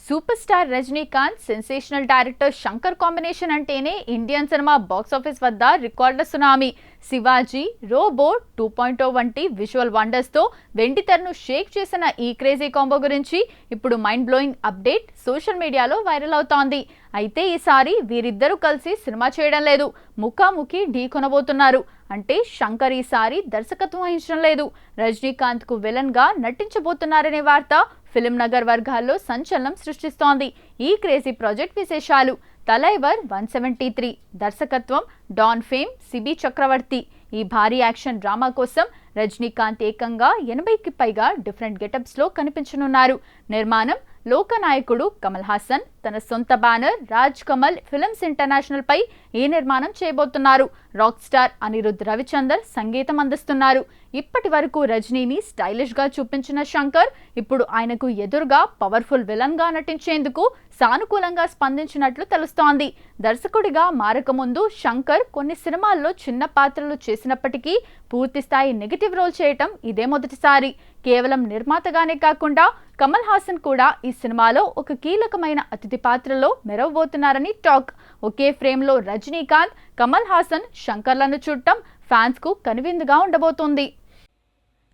Super star Rajinikanth sensational director Shankar combination అంటేనే Indian cinema box office వద్ద రికార్డుల సునామీ. శివాజీ, రోబో 2.0 వంటి విజువల్ వండర్స్ తో వెండి తెరను షేక్ చేసిన ఈ క్రేజీ కాంబో గురించి ఇప్పుడు మైండ్ బ్లోయింగ్ అప్డేట్ సోషల్ మీడియాలో వైరల్ అవుతోంది. అయితే ఈసారి వీరిద్దరూ కలిసి సినిమా చేయడం లేదు, ముఖాముఖి ఢీ కొనబోతున్నారు. అంటే శంకర్ ఈసారి దర్శకత్వం వహించడం లేదు, రజనీకాంత్ కు విలన్ గా నటించబోతున్నారనే వార్త ఫిల్మ్ నగర్ వర్గాల్లో సంచలనం సృష్టిస్తోంది. ఈ క్రేజీ ప్రాజెక్ట్ విశేషాలు. తలైవర్ 173 దర్శకత్వం డాన్ ఫేమ్ సిబి చక్రవర్తి. ఈ భారీ యాక్షన్ డ్రామా కోసం రజనీకాంత్ ఏకంగా 80కి పైగా డిఫరెంట్ గెటప్స్ లో కనిపించనున్నారు. నిర్మాణం లోకనాయకుడు కమల్ హాసన్ తన సొంత banner Raj Kamal films international పై ఈ నిర్మాణం చేయబోతున్నారు. రాక్ స్టార్ అనిరుద్ రవిచందర్ సంగీతం అందిస్తున్నారు. ఇప్పటి వరకు రజనీని స్టైలిష్ గా చూపించిన శంకర్ ఇప్పుడు ఆయనకు ఎదురుగా పవర్ఫుల్ విలన్ గా నటించేందుకు సానుకూలంగా స్పందించినట్లు తెలుస్తోంది. దర్శకుడిగా మారకముందు శంకర్ కొన్ని సినిమాల్లో చిన్న పాత్రలు చేసినప్పటికీ పూర్తిస్థాయి నెగిటివ్ రోల్ చేయటం ఇదే మొదటిసారి. కేవలం నిర్మాతగానే కాకుండా కమల్ హాసన్ కూడా ఈ సినిమాలో ఒక కీలకమైన అతిథి పాత్రలో మెరవబోతున్నారని టాక్. ఒకే ఫ్రేమ్ లో రజనీకాంత్, కమల్ హాసన్, శంకర్లను చూడటం ఫ్యాన్స్ కు కనువిందుగా ఉండబోతోంది.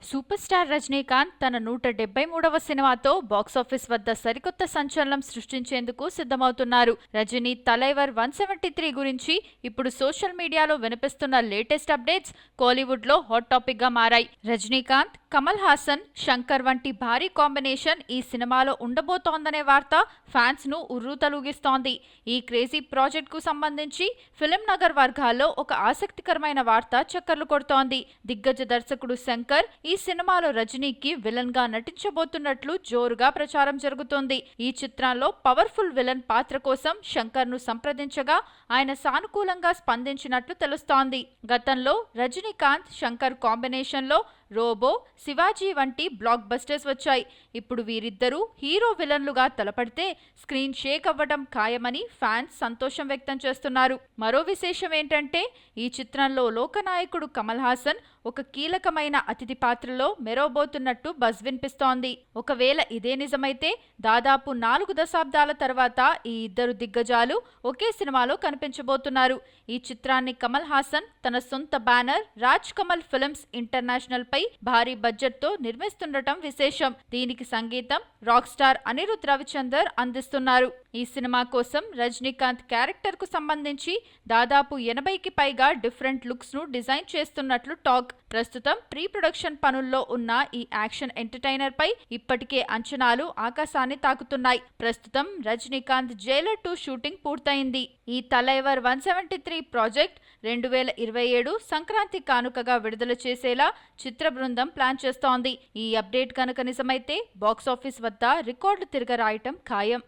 సూపర్ స్టార్ రజనీకాంత్ తన 173వ సినిమాతో బాక్సాఫీస్ వద్ద సరికొత్త సంచలనం సృష్టించేందుకు సిద్ధమవుతున్నారు. రజనీ తలైవర్ 173 గురించి ఇప్పుడు సోషల్ మీడియాలో వినిపిస్తున్న లేటెస్ట్ అప్డేట్స్ కోలీవుడ్ లో హాట్ టాపిక్ గా మారాయి. రజనీకాంత్, కమల్ హాసన్, శంకర్ వంటి భారీ కాంబినేషన్ ఈ సినిమాలో ఉండబోతోందనే వార్త ఫ్యాన్స్ ను ఉర్రూతలూగిస్తోంది. ఈ క్రేజీ ప్రాజెక్ట్ కు సంబంధించి ఫిల్మ్ నగర్ వర్గాల్లో ఒక ఆసక్తికరమైన వార్త చక్కర్లు కొడుతోంది. దిగ్గజ దర్శకుడు శంకర్ ఈ సినిమాలో రజనీకి విలన్ గా నటించబోతున్నట్లు జోరుగా ప్రచారం జరుగుతోంది. ఈ చిత్రంలో పవర్ఫుల్ విలన్ పాత్ర కోసం శంకర్ ను సంప్రదించగా ఆయన సానుకూలంగా స్పందించినట్లు తెలుస్తోంది. గతంలో రజనీకాంత్, శంకర్ కాంబినేషన్ లో రోబో, శివాజీ వంటి బ్లాక్ బస్టర్స్ వచ్చాయి. ఇప్పుడు వీరిద్దరూ హీరో విలన్లుగా తలపడితే స్క్రీన్ షేక్ అవ్వడం ఖాయమని ఫ్యాన్స్ సంతోషం వ్యక్తం చేస్తున్నారు. మరో విశేషం ఏంటంటే ఈ చిత్రంలో లోకనాయకుడు కమల్ హాసన్ ఒక కీలకమైన అతిథి పాత్రలో మెరవబోతున్నట్టు బజ్ వినిపిస్తోంది. ఒకవేళ ఇదే నిజమైతే దాదాపు 4 దశాబ్దాల తర్వాత ఈ ఇద్దరు దిగ్గజాలు ఒకే సినిమాలో కనిపించబోతున్నారు. ఈ చిత్రాన్ని కమల్ హాసన్ తన సొంత banner Raj Kamal films international పై భారీ బడ్జెట్ తో నిర్మిస్తుండటం విశేషం. దీనికి సంగీతం రాక్ స్టార్ అనిరుద్ రవిచందర్ అందిస్తున్నారు. ఈ సినిమా కోసం రజనీకాంత్ క్యారెక్టర్ కు సంబంధించి దాదాపు 80కి పైగా డిఫరెంట్ లుక్స్ ను డిజైన్ చేస్తున్నట్లు టాక్. ప్రస్తుతం ప్రీ ప్రొడక్షన్ పనుల్లో ఉన్న ఈ యాక్షన్ ఎంటర్టైనర్ పై ఇప్పటికే అంచనాలు ఆకాశాన్ని తాకుతున్నాయి. ప్రస్తుతం రజనీకాంత్ జైలర్ 2 షూటింగ్ పూర్తయింది. ఈ తలైవర్ 173 ప్రాజెక్ట్ 2027 సంక్రాంతి కానుకగా విడుదల చేసేలా చిత్ర బృందం ప్లాన్ చేస్తోంది. ఈ అప్డేట్ కనుక నిజమైతే బాక్సాఫీస్ వద్ద రికార్డులు తిరగరాయటం ఖాయం.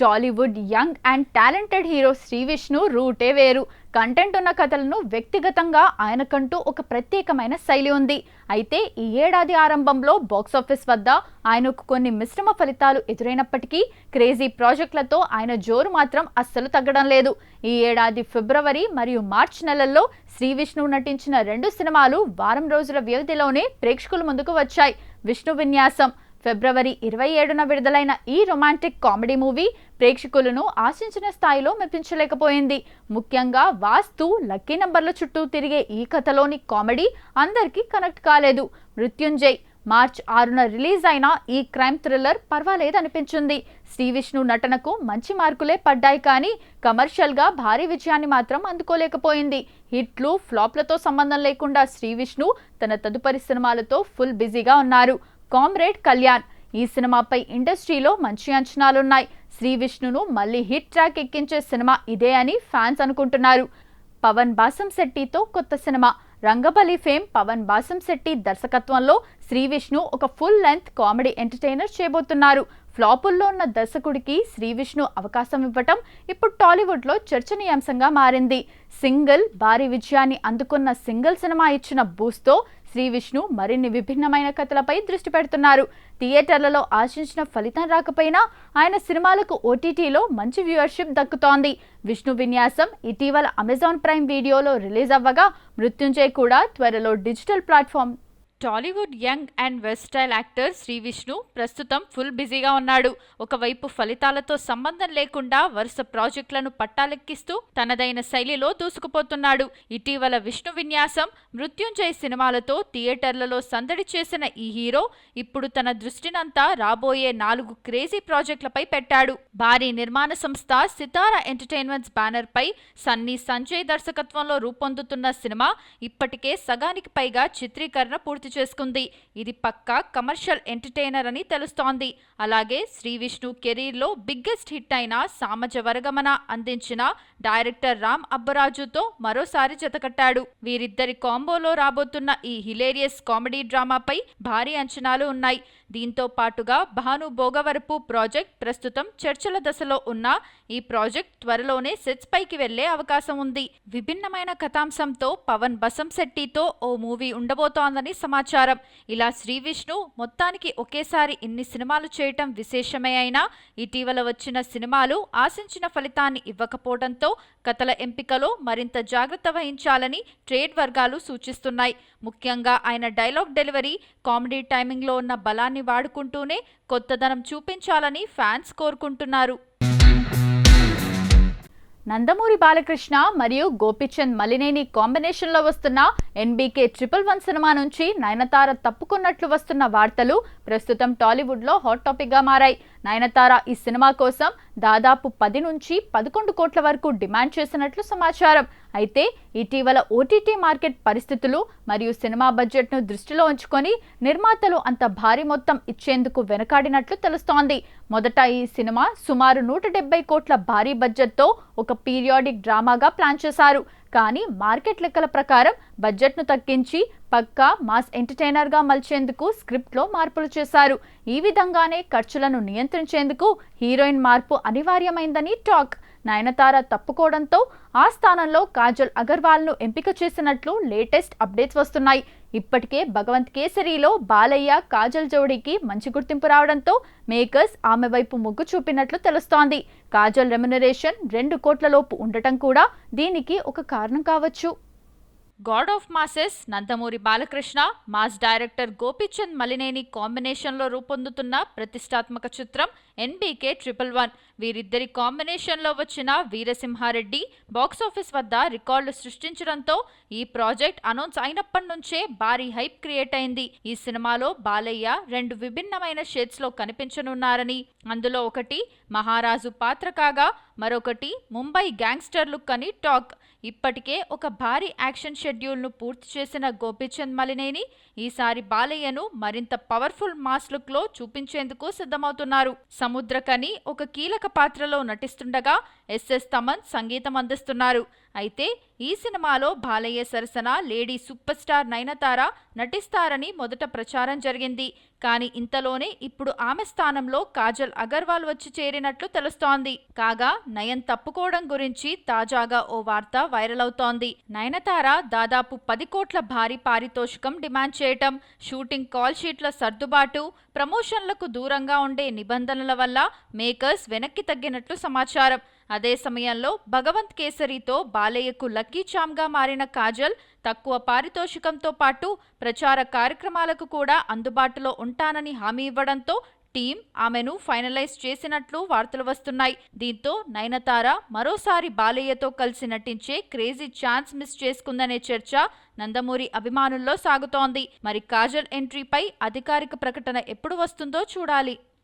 Tollywood young and talented hero Sree Vishnu రూటే వేరు. కంటెంట్ ఉన్న కథలను వ్యక్తిగతంగా ఆయనకంటూ ఒక ప్రత్యేకమైన శైలి ఉంది. అయితే ఈ ఏడాది ఆరంభంలో బాక్సాఫీస్ వద్ద ఆయనకు కొన్ని మిశ్రమ ఫలితాలు ఎదురైనప్పటికీ క్రేజీ ప్రాజెక్టులతో ఆయన జోరు మాత్రం అస్సలు తగ్గడం లేదు. ఈ ఏడాది ఫిబ్రవరి మరియు మార్చి నెలల్లో శ్రీవిష్ణు నటించిన 2 సినిమాలు వారం రోజుల వ్యవధిలోనే ప్రేక్షకుల ముందుకు వచ్చాయి. విష్ణు విన్యాసం ఫిబ్రవరి 27న విడుదలైన ఈ రొమాంటిక్ కామెడీ మూవీ ప్రేక్షకులను ఆశించిన స్థాయిలో మెప్పించలేకపోయింది. ముఖ్యంగా వాస్తు, లక్కీ నంబర్ల చుట్టూ తిరిగే ఈ కథలోని కామెడీ అందరికీ కనెక్ట్ కాలేదు. మృత్యుంజయ్ మార్చి 6న రిలీజ్ అయిన ఈ క్రైమ్ థ్రిల్లర్ పర్వాలేదనిపించింది. శ్రీవిష్ణు నటనకు మంచి మార్కులే పడ్డాయి, కానీ కమర్షియల్ గా భారీ విజయాన్ని మాత్రం అందుకోలేకపోయింది. హిట్లు, ఫ్లాప్లతో సంబంధం లేకుండా శ్రీవిష్ణు తన తదుపరి సినిమాలతో ఫుల్ బిజీగా ఉన్నారు. కామ్రేడ్ కళ్యాణ్ ఈ సినిమాపై ఇండస్ట్రీలో మంచి అంచనాలున్నాయి. శ్రీవిష్ణును మళ్ళీ హిట్ ట్రాక్ ఎక్కించే సినిమా ఇదే అని ఫ్యాన్స్ అనుకుంటున్నారు. పవన్ బాసంశెట్టితో కొత్త సినిమా. రంగబలి ఫేమ్ పవన్ బాసంశెట్టి దర్శకత్వంలో శ్రీవిష్ణు ఒక ఫుల్ లెంత్ కామెడీ ఎంటర్టైనర్ చేయబోతున్నారు. ఫ్లాపుల్లో ఉన్న దర్శకుడికి శ్రీవిష్ణు అవకాశం ఇవ్వటం ఇప్పుడు టాలీవుడ్ లో చర్చనీయాంశంగా మారింది. సింగిల్ భారీ విజయాన్ని అందుకున్న సింగిల్ సినిమా ఇచ్చిన బూస్తో శ్రీవిష్ణు మరిన్ని విభిన్నమైన కథలపై దృష్టి పెడుతున్నారు. థియేటర్లలో ఆశించిన ఫలితం రాకపోయినా ఆయన సినిమాలకు ఓటీటీలో మంచి వ్యూవర్షిప్ దక్కుతోంది. విష్ణు విన్యాసం ఇటీవల అమెజాన్ ప్రైమ్ వీడియోలో రిలీజ్ అవ్వగా మృత్యుంజయ్ కూడా త్వరలో digital platform Tollywood young and versatile actor Sree Vishnu ప్రస్తుతం ఫుల్ బిజీగా ఉన్నాడు. ఒకవైపు ఫలితాలతో సంబంధం లేకుండా వరుస ప్రాజెక్టులను పట్టాలెక్కిస్తూ తనదైన శైలిలో దూసుకుపోతున్నాడు. ఇటీవల విష్ణు విన్యాసం, మృత్యుంజయ్ సినిమాలతో థియేటర్లలో సందడి చేసిన ఈ హీరో ఇప్పుడు తన దృష్టినంతా రాబోయే 4 క్రేజీ ప్రాజెక్టులపై పెట్టాడు. భారీ నిర్మాణ సంస్థ సితారా ఎంటర్టైన్మెంట్స్ బ్యానర్ పై సన్నీ సంజయ్ దర్శకత్వంలో రూపొందుతున్న సినిమా ఇప్పటికే సగానికి పైగా చిత్రీకరణ పూర్తి చేసుకుంది. ఇది పక్కా కమర్షియల్ ఎంటర్టైనర్ అని తెలుస్తోంది. అలాగే శ్రీ విష్ణు కెరీర్ లో బిగ్గెస్ట్ హిట్ అయిన సామజ వరగమన అందించిన డైరెక్టర్ రామ్ అబ్బరాజుతో మరోసారి జతకట్టాడు. వీరిద్దరి కాంబోలో రాబోతున్న ఈ హిలేరియస్ కామెడీ డ్రామాపై భారీ అంచనాలు ఉన్నాయి. దీంతో పాటుగా భాను భోగవరపు ప్రాజెక్ట్ ప్రస్తుతం చర్చల దశలో ఉన్న ఈ ప్రాజెక్ట్ త్వరలోనే సెట్స్ పైకి వెళ్లే అవకాశం ఉంది. విభిన్నమైన కథాంశంతో పవన్ బసంశెట్టితో ఓ మూవీ ఉండబోతోందని సమాచారం. ఇలా శ్రీ విష్ణు మొత్తానికి ఒకేసారి ఇన్ని సినిమాలు చేయటం విశేషమే అయినా ఇటీవల వచ్చిన సినిమాలు ఆశించిన ఫలితాన్ని ఇవ్వకపోవడంతో కథల ఎంపికలో మరింత జాగ్రత్త వహించాలని ట్రేడ్ వర్గాలు సూచిస్తున్నాయి. ముఖ్యంగా ఆయన డైలాగ్ డెలివరీ, కామెడీ టైమింగ్లో ఉన్న బలాన్ని వాడుకుంటూనే కొత్తదనం చూపించాలని ఫ్యాన్స్ కోరుకుంటున్నారు. నందమూరి బాలకృష్ణ మరియు గోపీచంద్ మలినేని కాంబినేషన్లో వస్తున్న NBK 111 సినిమా నుంచి నయనతార తప్పుకున్నట్లు వస్తున్న వార్తలు ప్రస్తుతం టాలీవుడ్లో హాట్ టాపిక్గా మారాయి. నయనతార ఈ సినిమా కోసం దాదాపు 10 నుంచి 11 కోట్ల వరకు డిమాండ్ చేసినట్లు సమాచారం. అయితే ఇటీవల OTT మార్కెట్ పరిస్థితులు మరియు సినిమా బడ్జెట్ను దృష్టిలో ఉంచుకొని నిర్మాతలు అంత భారీ మొత్తం ఇచ్చేందుకు వెనకాడినట్లు తెలుస్తోంది. మొదట ఈ సినిమా సుమారు 170 కోట్ల భారీ బడ్జెట్తో ఒక పీరియాడిక్ డ్రామాగా ప్లాన్ చేశారు. కానీ మార్కెట్ లెక్కల ప్రకారం బడ్జెట్ను తగ్గించి పక్కా మాస్ ఎంటర్టైనర్గా మలిచేందుకు స్క్రిప్ట్లో మార్పులు చేశారు. ఈ విధంగానే ఖర్చులను నియంత్రించేందుకు హీరోయిన్ మార్పు అనివార్యమైందని టాక్. నయనతార తప్పుకోవడంతో ఆ స్థానంలో కాజల్ అగర్వాల్ను ఎంపిక చేసినట్లు లేటెస్ట్ అప్డేట్స్ వస్తున్నాయి. ఇప్పటికే భగవంత్ కేసరిలో బాలయ్య, కాజల్ జోడీకి మంచి గుర్తింపు రావడంతో మేకర్స్ ఆమె వైపు మొగ్గు చూపినట్లు తెలుస్తోంది. కాజల్ రెమ్యునరేషన్ 2 కోట్ల లోపు ఉండటం కూడా దీనికి ఒక కారణం కావచ్చు. God of masses Nandamuri Balakrishna, mass director Gopichand Malineni కాంబినేషన్లో రూపొందుతున్న ప్రతిష్టాత్మక చిత్రం NBK 111. వీరిద్దరి కాంబినేషన్లో వచ్చిన వీరసింహారెడ్డి బాక్సాఫీస్ వద్ద రికార్డులు సృష్టించడంతో ఈ ప్రాజెక్ట్ అనౌన్స్ అయినప్పటి నుంచే భారీ హైప్ క్రియేట్ అయింది. ఈ సినిమాలో బాలయ్య 2 విభిన్నమైన షేడ్స్లో కనిపించనున్నారని, అందులో ఒకటి మహారాజు పాత్ర కాగా మరొకటి ముంబై గ్యాంగ్స్టర్ లుక్ అని టాక్. ఇప్పటికే ఒక భారీ యాక్షన్ షెడ్యూల్ను పూర్తి చేసిన గోపీచంద్ మలినేని ఈసారి బాలయ్యను మరింత పవర్ఫుల్ మాస్ లుక్లో చూపించేందుకు సిద్ధమవుతున్నారు. సముద్రకని ఒక కీలక పాత్రలో నటిస్తుండగా SS తమన్ సంగీతం అందిస్తున్నారు. అయితే ఈ సినిమాలో బాలయ్య సరసన లేడీ సూపర్ స్టార్ నయనతార నటిస్తారని మొదట ప్రచారం జరిగింది. కానీ ఇంతలోనే ఇప్పుడు ఆమె స్థానంలో కాజల్ అగర్వాల్ వచ్చి చేరినట్లు తెలుస్తోంది. కాగా నయన్ తప్పుకోవడం గురించి తాజాగా ఓ వార్త వైరల్ అవుతోంది. నయనతార దాదాపు 10 కోట్ల భారీ పారితోషికం డిమాండ్ చేయటం, షూటింగ్ కాల్ షీట్ల సర్దుబాటు, ప్రమోషన్లకు దూరంగా ఉండే నిబంధనల వల్ల మేకర్స్ వెనక్కి తగ్గినట్లు సమాచారం. అదే సమయంలో భగవంత్ కేసరితో బాలయ్యకు లక్కీ చామ్గా మారిన కాజల్ తక్కువ పారితోషికంతో పాటు ప్రచార కార్యక్రమాలకు కూడా అందుబాటులో ఉంటానని హామీ ఇవ్వడంతో టీం ఆమెను ఫైనలైజ్ చేసినట్లు వార్తలు వస్తున్నాయి. దీంతో నయనతార మరోసారి బాలయ్యతో కలిసి నటించే క్రేజీ ఛాన్స్ మిస్ చేసుకుందనే చర్చ నందమూరి అభిమానుల్లో సాగుతోంది. మరి కాజల్ ఎంట్రీపై అధికారిక ప్రకటన ఎప్పుడు వస్తుందో చూడాలి.